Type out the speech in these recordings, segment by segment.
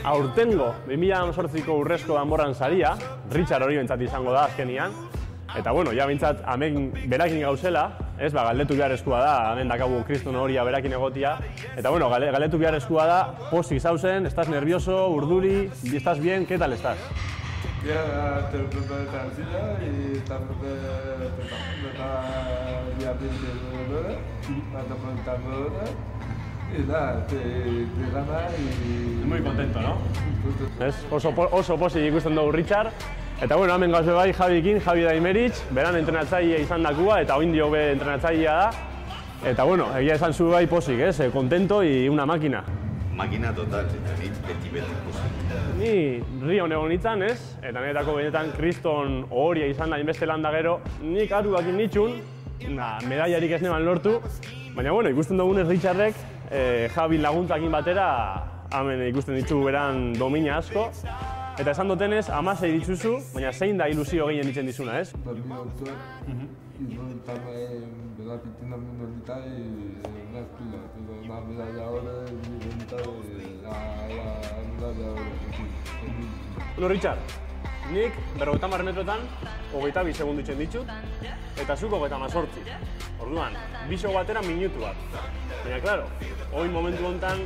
aurtengo 2018ko urrezko danborran saria, Richard hori bentsat izango da azkenian. Eta bueno, ja bintzat hemen berakin gauzela, ez, galdetu beharrezkoa da, hemen dakagu kriston horia berakin egotia. Eta bueno, galdetu beharrezkoa da, pozik zauzen, estás nervioso, urduri, estás bien, ¿qué tal estás? Ya te preparas y estamos y nada, te gana y... Muy contento, ¿no? Ez, oso pozik ikusten dugu Richard. Eta bueno, hemen gauze bai Javikin, Javi Daimerich, beran entrenatzailea izan dakua eta oin dio be entrenatzailea da. Eta bueno, egia esan zu bai pozik, ez, contento y una máquina. Makina total, eta beti pozik. Ni Rion egon nintzen, ez? Eta niretako benetan kriston ohoria izan da inbeste landa gero, nik aruakin nitxun, medaiarik ez neban lortu. Baina bueno, ikusten dugunez Richardek, Javi laguntzakin batera, hemen ikusten ditugu beran domina asko. Eta esan dutenez, 16 dituzu, baina zein da ilusio gehien ditzen dizuna, ez? Dormir autor y no estarme repitiendo minolita y una pila, pero una medalla ahora y la medalla ahora. Bueno, Richard, nik 50 metrotan 22 segundu itzen ditut, eta zuk 28. Orduan, biso batera minutu bat. Baina, klaro, hoi momentu honetan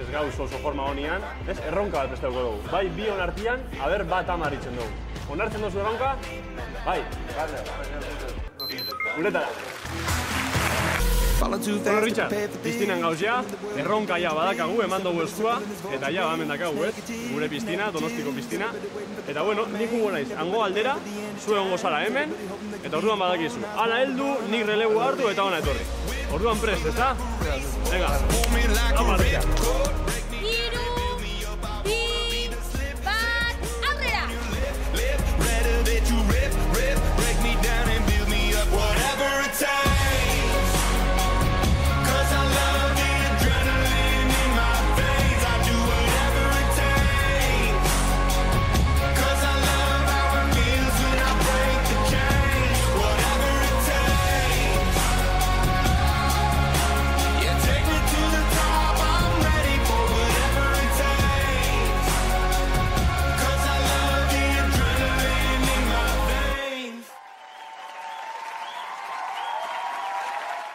ez gauz oso forma honian, ez erronka bat prestatuko dugu. Bai, bi hon artian, aber bat 10 itzen dugu. Onartzen duzu erronka? Bai. Guretara. Bueno, Richard, piztinan gauzia, erronka ja badakagu, eman dugu eskua, eta ja hemen dakagu, ez? Gure piztina, Donostiko piztina. Eta bueno, nik hugo naiz, hango aldera, zu egongo zara hemen, eta orduan badakizu. Hala heldu, nik relebu hartu eta hona etorri. Orduan prest, ezta? Venga, hau Richard.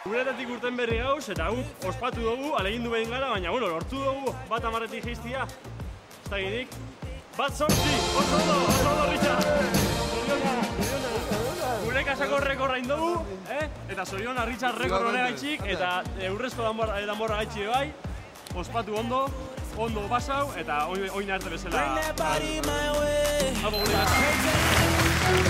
Guretatik urten berri gauz, eta guk ospatu dugu, alegindu behin gara, baina bueno, lortu dugu bat 10etik jeiztia. Ez da girik. Bat 8! Oso ondo, Richard! Gure kasako rekorra indugu, eta zoriona Richard rekor hori gaitxik, eta urrezko danborra gaitxik bai. Ospatu ondo pasau, eta oin arte bezala. Apo gure gata.